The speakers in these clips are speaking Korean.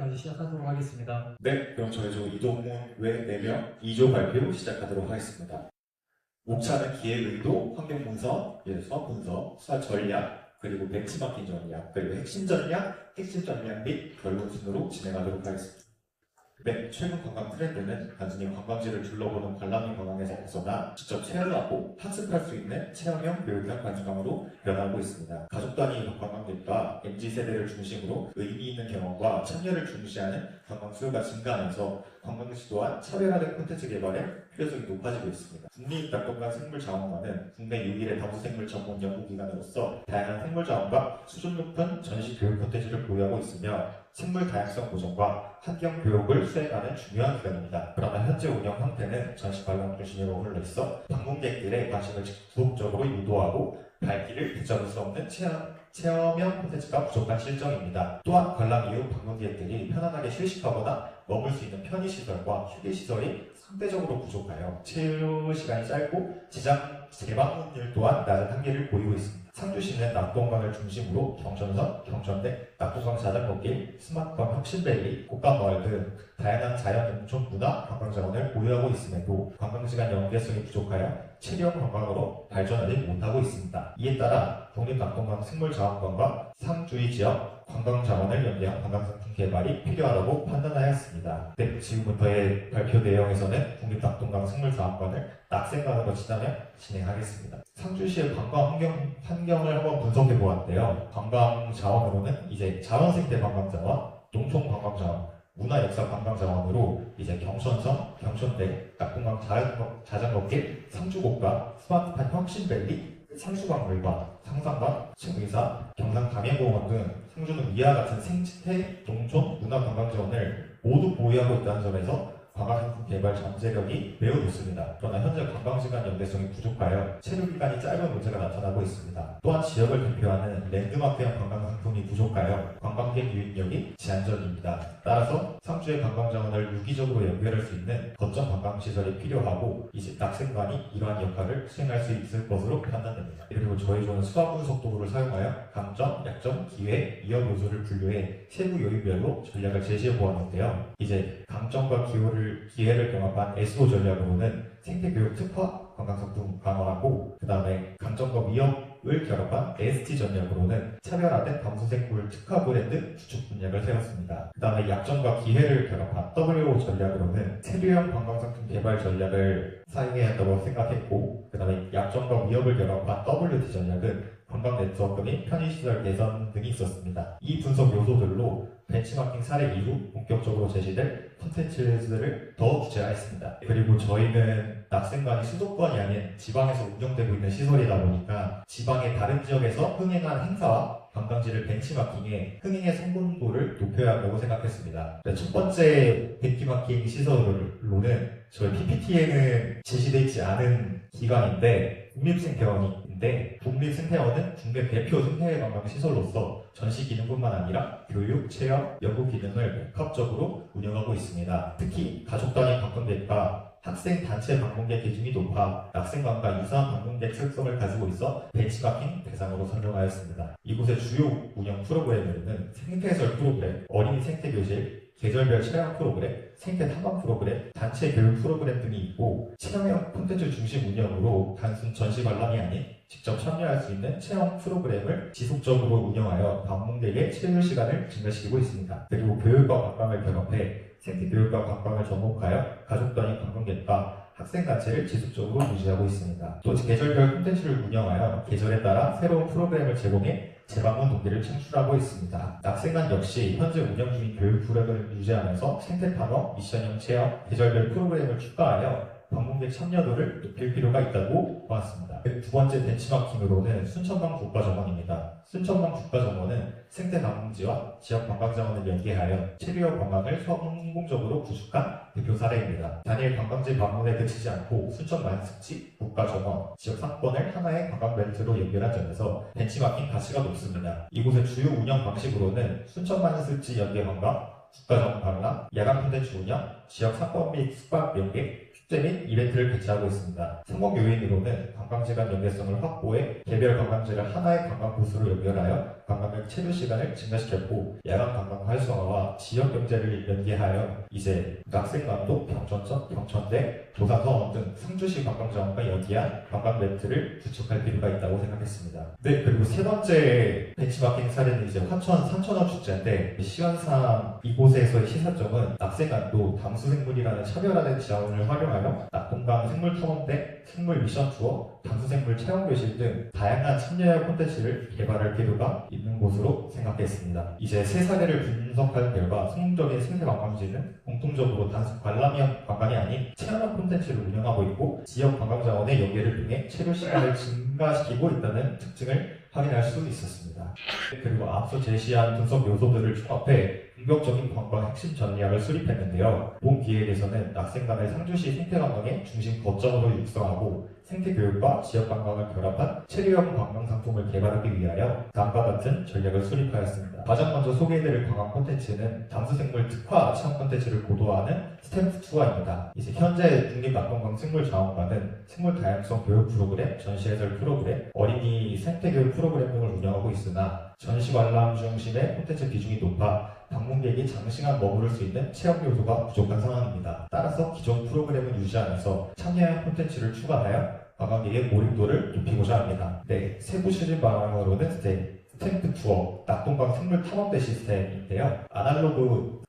발표까지 시작하도록 하겠습니다. 네, 그럼 저희 이동문 외 4명 2조 발표 시작하도록 하겠습니다. 목차는 기획 의도, 환경 분석, 사업 분석, 수사 전략, 그리고 벤치마킹 전략, 그리고 핵심 전략, 핵심 전략 및 결론 순으로 진행하도록 하겠습니다. 네, 최근 관광 트렌드는 단순히 관광지를 둘러보는 관람용 관광에서 벗어나 직접 체험하고 학습할 수 있는 체험형 교육형 관광으로 변화하고 있습니다. 가족 단위 관광객과 MZ세대를 중심으로 의미 있는 경험과 참여를 중시하는 관광 수요가 증가하면서 관광지 또한 차별화된 콘텐츠 개발에 필요성이 높아지고 있습니다. 국립낙동강 생물자원관은 국내 유일의 담수생물 전문 연구기관으로서 다양한 생물자원과 수준 높은 전시 교육 콘텐츠를 보유하고 있으며 생물 다양성 보존과 환경 교육을 수행하는 중요한 기관입니다. 그러나 현재 운영 형태는 전시 관람 중심으로 흘러 있어 방문객들의 관심을 지속적으로 유도하고 발길을 되잡을 수 없는 체험형 콘텐츠가 부족한 실정입니다. 또한 관람 이후 방문객들이 편안하게 휴식하거나 머물 수 있는 편의시설과 휴게시설이 상대적으로 부족하여 체류 시간이 짧고 재방문율 또한 낮은 한계를 보이고 있습니다. 상주시는 낙동강을 중심으로 경천선, 경천대, 낙동강 자전거길, 스마트팜 혁신밸리, 꽃감마을 등 다양한 자연 농촌 문화 관광 자원을 보유하고 있음에도 관광시간 연계성이 부족하여 체류형 관광으로 발전하지 못하고 있습니다. 이에 따라 국립낙동강 생물자원관과 상주의 지역 관광자원을 연계한 관광상품 개발이 필요하다고 판단하였습니다. 네, 지금부터의 발표 내용에서는 국립낙동강 생물자원관을 낙생관으로 지나며 진행하겠습니다. 상주시의 관광 환경을 한번 분석해 보았는데요. 관광 자원으로는 이제 자원생태 관광 자원, 농촌 관광 자원, 문화역사 관광 자원으로 이제 경천선, 경천대, 낙동강 자전거길, 상주곡과 스마트팜 혁신밸리, 상수박물관, 상상관, 층의사, 경상감양공원 등 상주는 이와 같은 생태, 농촌, 문화 관광 자원을 모두 보유하고 있다는 점에서 관광상품 개발 잠재력이 매우 좋습니다. 그러나 현재 관광시간 연계성이 부족하여 체류기간이 짧은 문제가 나타나고 있습니다. 또한 지역을 대표하는 랜드마크형 관광상품이 부족하여 관광객 유입력이 제한적입니다. 따라서 상주의 관광자원을 유기적으로 연결할 수 있는 거점 관광시설이 필요하고 이제 낙생관이 이러한 역할을 수행할 수 있을 것으로 판단됩니다. 그리고 저희 조는 수학 분석 도구를 사용하여 강점, 약점, 기회, 위험 요소를 분류해 세부 요인별로 전략을 제시해 보았는데요. 이제 강점과 기회를 병합한 SO 전략으로는 생태교육 특화 관광상품 강화하고 그 다음에 강점과 위협을 결합한 ST 전략으로는 차별화된 담수생물 특화 브랜드 구축 전략을 세웠습니다. 그 다음에 약점과 기회를 결합한 WO 전략으로는 체류형 관광상품 개발 전략을 사용해야 한다고 생각했고 그 다음에 약점과 위협을 결합한 WT 전략은 관광 네트워크 및 편의시설 개선 등이 있었습니다. 이 분석 요소들로 벤치마킹 사례 이후 본격적으로 제시될 콘텐츠들을 더 구체화했습니다. 그리고 저희는 낙생관이 수도권이 아닌 지방에서 운영되고 있는 시설이다 보니까 지방의 다른 지역에서 흥행한 행사와 관광지를 벤치마킹해 흥행의 성공도를 높여야 한다고 생각했습니다. 첫 번째 벤치마킹 시설로는 저희 PPT에는 제시되어 있지 않은 기관인데 국립생태원인데 국립생태원은 국내 대표 생태관광시설로서 전시 기능뿐만 아니라 교육, 체험, 연구 기능을 복합적으로 운영하고 있습니다. 특히 가족 단위 관광객과 학생 단체 방문객 기준이 높아 낙생관과 유사한 방문객 특성을 가지고 있어 벤치마킹 대상으로 선정하였습니다. 이곳의 주요 운영 프로그램에는 생태해설 프로그램, 어린이 생태교실, 계절별 체험 프로그램, 생태 탐방 프로그램, 단체 교육 프로그램 등이 있고 체험형 콘텐츠 중심 운영으로 단순 전시 관람이 아닌 직접 참여할 수 있는 체험 프로그램을 지속적으로 운영하여 방문객의 체류 시간을 증가시키고 있습니다. 그리고 교육과 관광을 결합해 생태교육과 관광을 접목하여 가족 단위 관광객과 학생단체를 지속적으로 유지하고 있습니다. 또 계절별 콘텐츠를 운영하여 계절에 따라 새로운 프로그램을 제공해 재방문 동기를 창출하고 있습니다. 낙생관 역시 현재 운영 중인 교육 프로그램을 유지하면서 생태탐험, 미션형 체험, 계절별 프로그램을 추가하여 방문객 참여도를 높일 필요가 있다고 보았습니다. 두 번째 벤치마킹으로는 순천강 국가정원입니다. 순천강 국가정원은 생태 관광지와 지역 관광자원을 연계하여 체류형 관광을 성공적으로 구축한 대표 사례입니다. 단일 관광지 방문에 그치지 않고 순천 만습지, 국가정원, 지역 상권을 하나의 관광벨트로 연결한 점에서 벤치마킹 가치가 높습니다. 이곳의 주요 운영 방식으로는 순천 만습지 연계 관광, 국가정원 관람, 야간 콘텐츠 운영, 지역 상권 및 숙박 연계, 축제 및 이벤트를 개최하고 있습니다. 성공 요인으로는 관광지 간 연계성을 확보해 개별 관광지를 하나의 관광 코스로 연결하여 관광객 체류 시간을 증가시켰고 야간 관광 활성화와 지역 경제를 연계하여 이제 낙생강도, 병천천, 경천대, 도산서원 등 상주시 관광자원과 연계한 관광 멘트를 구축할 필요가 있다고 생각했습니다. 네, 그리고 세 번째 벤치마킹 사례는 이제 화천 산천어 축제인데 시간상 이곳에서의 시사점은 낙생강도 담수생물이라는 차별화된 자원을 활용하여 낙동강 생물탐험대, 생물 미션 투어, 담수생물 체험교실 등 다양한 참여형 콘텐츠를 개발할 필요가 있는 곳으로 생각했습니다. 이제 세 사례를 분석한 결과 성공적인 생태 관광지는 공통적으로 단순 관람형 관광이 아닌 체험형 콘텐츠를 운영하고 있고 지역 관광자원의 연계를 통해 체류 시간을 증가시키고 있다는 특징을 확인할 수 있었습니다. 그리고 앞서 제시한 분석 요소들을 종합해 공격적인 관광 핵심 전략을 수립했는데요. 본 기획에서는 낙생강을 상주시 생태관광의 중심 거점으로 육성하고 생태교육과 지역관광을 결합한 체류형 관광 상품을 개발하기 위하여 다음과 같은 전략을 수립하였습니다. 가장 먼저 소개해드릴 관광 콘텐츠는 담수생물 특화 체험 콘텐츠를 고도화하는 스탬프 투어입니다. 이제 현재 국립낙동강생물자원관은 생물 다양성 교육 프로그램, 전시 해설 프로그램, 어린이 생태교육 프로그램 등을 운영하고 있으나 전시 관람 중심의 콘텐츠 비중이 높아 방문객이 장시간 머무를 수 있는 체험 요소가 부족한 상황입니다. 따라서 기존 프로그램을 유지하면서 참여형 콘텐츠를 추가하여 관광객의 몰입도를 높이고자 합니다. 네, 세부 추진 방향으로는 스탬프 투어, 낙동강 생물 탐험대 시스템인데요. 아날로그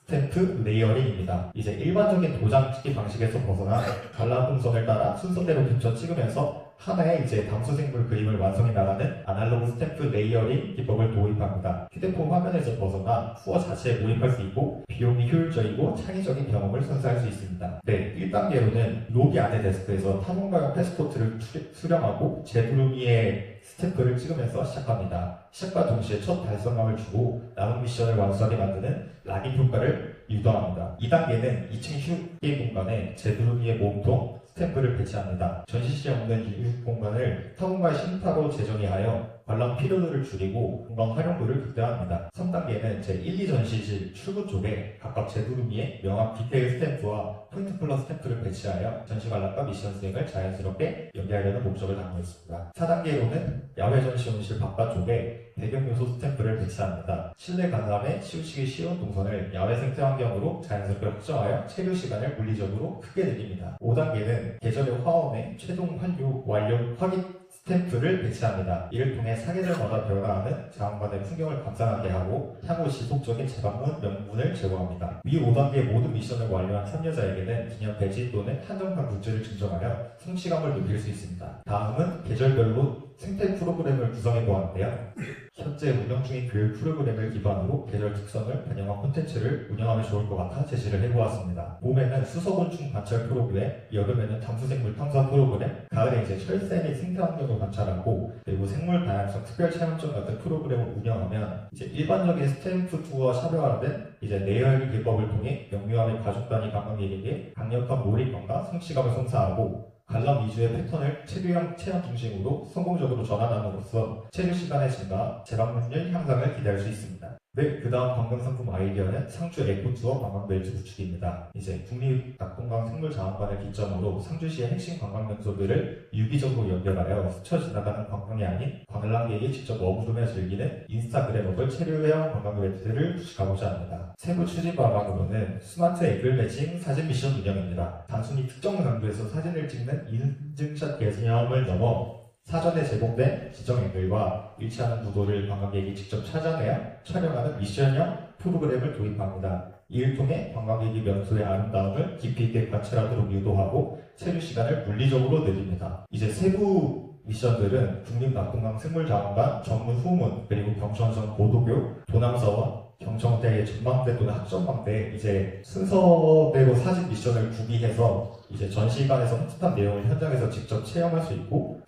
스탬프 레이어링입니다. 이제 일반적인 도장 찍기 방식에서 벗어나 관람 동선을 따라 순서대로 겹쳐 찍으면서 하나의 이제 담수생물 그림을 완성해 나가는 아날로그 스탬프 레이어링 기법을 도입합니다. 휴대폰 화면에서 벗어나 투어 자체에 몰입할 수 있고 비용이 효율적이고 창의적인 경험을 선사할 수 있습니다. 네, 1단계로는 로비 안의 데스크에서 탐험가용 패스포트를 수령하고 제두루미의 스탬프를 찍으면서 시작합니다. 시작과 동시에 첫 달성감을 주고 남은 미션을 완수하게 만드는 락인 효과를 유도합니다. 2단계는 2층 휴게 공간에 제두루미의 몸통, 스탬프를 배치합니다. 전시시에 없는 이 공간을 탐험가의 쉼터로 재정의하여 관람 필요도를 줄이고 공간 활용도를 극대화합니다. 3단계는 제1, 2전시실 출구 쪽에 각각 제두루미의 명확 디테일 스탬프와 포인트 플러스 스탬프를 배치하여 전시 관람과 미션 수행을 자연스럽게 연계하려는 목적을 담고 있습니다. 4단계로는 야외 전시원실 바깥쪽에 배경 요소 스탬프를 배치합니다. 실내 관람에 치우치기 쉬운 동선을 야외 생태 환경으로 자연스럽게 확정하여 체류 시간을 물리적으로 크게 늘립니다. 5단계는 계절의 화엄에 최종 완료 확인 스탬프를 배치합니다. 이를 통해 사계절마다 변화하는 자원관의 풍경을 감상하게 하고 향후 지속적인 재방문 명분을 제공합니다. 위 5단계 모든 미션을 완료한 참여자에게는 기념 배지 또는 한정판 굿즈를 증정하여 성취감을 느낄 수 있습니다. 다음은 계절별로 생태 프로그램을 구성해 보았는데요. 현재 운영 중인 교육 프로그램을 기반으로 계절 특성을 반영한 콘텐츠를 운영하면 좋을 것 같아 제시를 해보았습니다. 봄에는 수소곤충 관찰 프로그램, 여름에는 담수생물 탐사 프로그램, 가을에 이제 철새 및 생태환경을 관찰하고 그리고 생물 다양성 특별 체험점 같은 프로그램을 운영하면 이제 일반적인 스탬프 투어와 차별화된 이제 레이어링 기법을 통해 영유아 및 가족 단위 관광객에게 강력한 몰입감과 성취감을 선사하고 관람 위주의 패턴을 체류형 체험 중심으로 성공적으로 전환함으로써 체류 시간의 증가, 재방문율 향상을 기대할 수 있습니다. 네, 그 다음 관광상품 아이디어는 상주 에코투어 관광 벨트 구축입니다. 이제 국립낙동강 생물자원관을 기점으로 상주시의 핵심 관광 명소들을 유기적으로 연결하여 스쳐 지나가는 관광이 아닌 관람객이 직접 머무르며 즐기는 인스타그램업을 체류형 관광 벨트를 구축하고자 합니다. 세부 추진 방안으로는 스마트 앵글 매칭 사진 미션 운영입니다. 단순히 특정 강도에서 사진을 찍는 인증샷 개념을 넘어 사전에 제공된 지정 앵글과 일치하는 구도를 관광객이 직접 찾아내어 촬영하는 미션형 프로그램을 도입합니다. 이를 통해 관광객이 명소의 아름다움을 깊이 있게 관찰하도록 유도하고 체류 시간을 물리적으로 늘립니다. 이제 세부 미션들은 국립낙동강 생물자원관 전문 후문 그리고 경천선 고도교, 도남서원, 경청대의 전망대 또는 학전망대 이제 순서대로 사진 미션을 구비해서 이제 전시관에서 흡수한 내용을 현장에서 직접 체험할 수 있고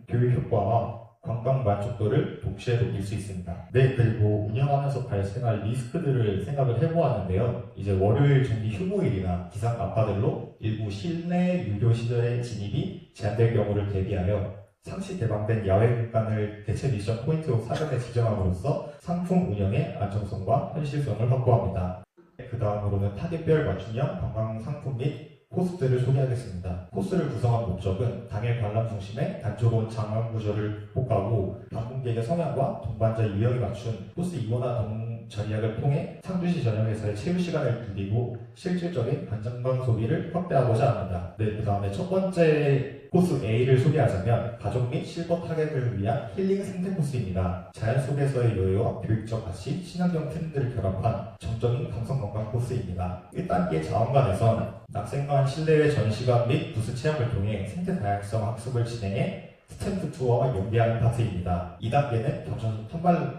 교육 효과와 관광 만족도를 동시에 높일 수 있습니다. 네, 그리고 운영하면서 발생할 리스크들을 생각을 해보았는데요. 이제 월요일 정기 휴무일이나 기상 간파들로 일부 실내 유료 시설의 진입이 제한될 경우를 대비하여 상시 개방된 야외 공간을 대체 미션 포인트로 사전에 지정함으로써 상품 운영의 안정성과 현실성을 확보합니다. 그 다음으로는 타겟별 맞춤형 관광 상품 및 코스들을 소개하겠습니다. 코스를 구성한 목적은 당일 관람 중심의 단조로운 장관 구조를 복하고 방문객의 성향과 동반자 유형에 맞춘 코스 이원화 전략을 통해 상주시 전역에서의 체류 시간을 늘리고 실질적인 관광 소비를 확대하고자 합니다. 네, 그 다음에 첫 번째 코스 A를 소개하자면 가족 및 실버 타겟을 위한 힐링 생태 코스입니다. 자연 속에서의 여유와 교육적 가치, 친환경 트렌드를 결합한 정적인 감성 관광 코스입니다. 1단계 자원관에선 낙생관 실내외 전시관 및 부스 체험을 통해 생태 다양성 학습을 진행해 스탬프 투어와 연계하는 파트입니다. 2단계는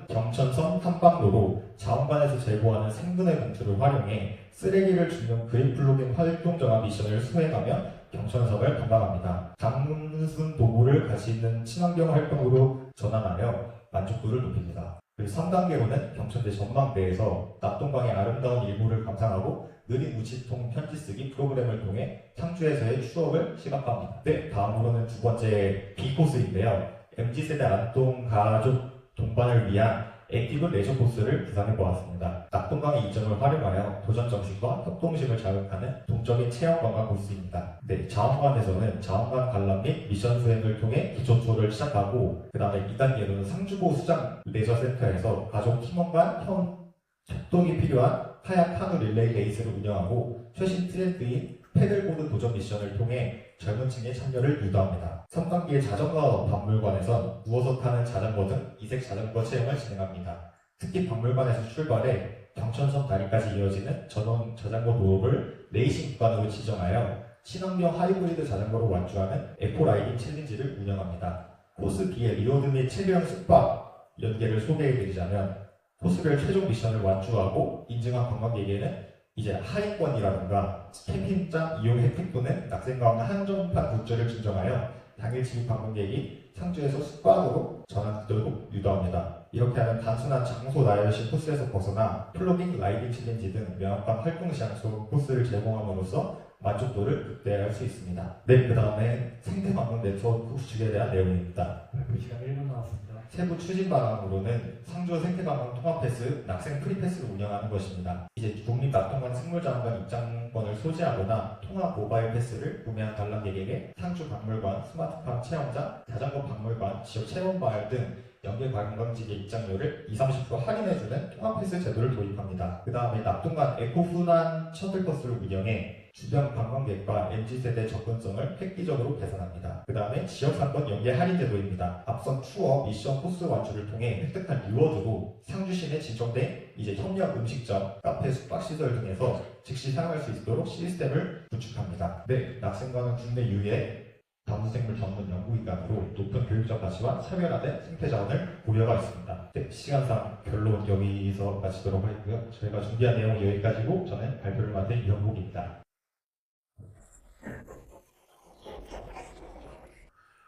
경천선 탐방로로 자원관에서 제보하는 생분해 봉투를 활용해 쓰레기를 줍는 그린 플로깅 활동 정화 미션을 수행하며 경천섬을 관광합니다. 장문순 도구를 가치 있는 친환경 활동으로 전환하여 만족도를 높입니다. 그리고 3단계로는 경천대 전망대에서 낙동강의 아름다운 일부를 감상하고 느린 우치통 편지 쓰기 프로그램을 통해 상주에서의 추억을 시각화합니다. 네, 다음으로는 두 번째 B코스인데요. MZ세대 안동 가족 동반을 위한 액티브 레저 코스를 구상해 보았습니다. 낙동강의 이점을 활용하여 도전 정신과 협동심을 자극하는 동적인 체험 관광 코스입니다. 네, 자원관에서는 자원관 관람 및 미션 수행을 통해 기초 투어를 시작하고 그 다음에 2단계로는 상주보 수장 레저센터에서 가족 팀원 간 협동이 필요한 카약 카누 릴레이 레이스를 운영하고 최신 트렌드인 패들보드 도전 미션을 통해 젊은 층의 참여를 유도합니다. 3단계 자전거 박물관에선 누워서 타는 자전거 등 이색 자전거 체험을 진행합니다. 특히 박물관에서 출발해 경천섬 다리까지 이어지는 전원 자전거 도로를 레이싱 구간으로 지정하여 친환경 하이브리드 자전거로 완주하는 에코라이딩 챌린지를 운영합니다. 코스 B의 리오드 및 체류형 숙박 연계를 소개해드리자면 코스별 최종 미션을 완주하고 인증한 관광객에게는 이제 할인권이라든가 캠핑장 이용 혜택 또는 낙생강 한정판 굿즈를 증정하여 당일 진입 관광객이 상주에서 숙박으로 전환되도록 유도합니다. 이렇게 하면 단순한 장소 나열식 코스에서 벗어나 플로깅, 라이딩 챌린지 등 명확한 활동 시향소 코스를 제공함으로써 만족도를 극대화할 수 있습니다. 네, 그 다음에 생태관광 네트워크 구축에 대한 내용입니다. 시간 1분 나왔습니다. 세부 추진 방안으로는 상주 생태관광 통합패스, 낙생 프리패스를 운영하는 것입니다. 이제 국립낙동강 생물자원관 입장권을 소지하거나 통합 모바일 패스를 구매한 관람객에게 상주 박물관, 스마트팜 체험장, 자전거 박물관, 지역 체험마을 등 연계 관광지의 입장료를 20~30% 할인해주는 통합패스 제도를 도입합니다. 그 다음에 낙동강 에코훈안 셔틀버스를 운영해 주변 관광객과 MZ세대 접근성을 획기적으로 개선합니다. 그 다음에 지역상권 연계 할인 제도입니다. 앞선 투어, 미션 코스 완주를 통해 획득한 리워드로 상주시내 지정된 이제 협력 음식점, 카페, 숙박시설 등에서 즉시 사용할 수 있도록 시스템을 구축합니다. 네, 낙생관은 국내 유일의 다문생물 전문 연구기관으로 높은 교육적 가치와 차별화된 생태자원을 보유하고 있습니다. 네, 시간상 결론 여기서 마치도록 하겠고요. 저희가 준비한 내용은 여기까지고 저는 발표를 맡은 이현복입니다.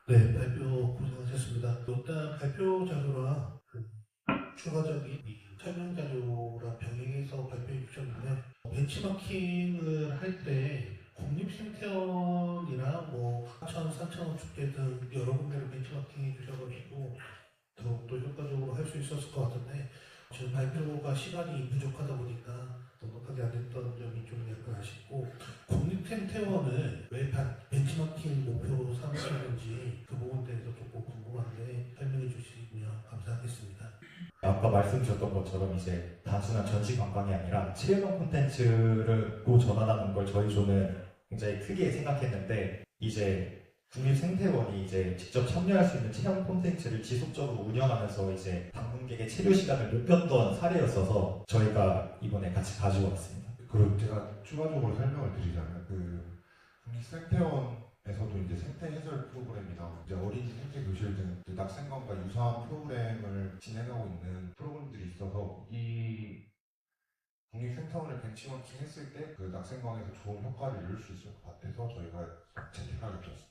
네, 발표 고생하셨습니다. 일단 발표 자료랑 추가적인 설명 자료랑 병행해서 발표해 주셨는데 벤치마킹을 할 때 국립생태원이나 하천, 산천어 축제 등 여러 군데를 벤치마킹해 주셔가지고 더욱더 효과적으로 할 수 있었을 것 같은데 지금 발표가 시간이 부족하다 보니까 넉넉하게 안 됐던 점이 좀 약간 아쉽고 국립생태원을 왜 벤치마킹 목표로 삼으셨는지 그 부분에 대해서 조금 궁금한데 설명해 주시면 감사하겠습니다. 아까 말씀드렸던 것처럼 이제 단순한 전시 관광이 아니라 체험 콘텐츠로 전환하는 걸 저희 조는 굉장히 크게 생각했는데 이제 국립생태원이 이제 직접 참여할 수 있는 체험 콘텐츠를 지속적으로 운영하면서 이제 방문객의 체류 시간을 높였던 사례였어서 저희가 이번에 같이 가지고 왔습니다. 그리고 제가 추가적으로 설명을 드리자면 국립생태원에서도 이제 생태 해설 프로그램이나 이제 어린이 생태 교실 등 낙생관과 유사한 프로그램을 진행하고 있는 프로그램들이 있어서 이 국립생태원을 벤치마킹 했을 때 그 낙생관에서 좋은 효과를 이룰 수 있을 것 같아서 저희가 채택하게 되었습니다.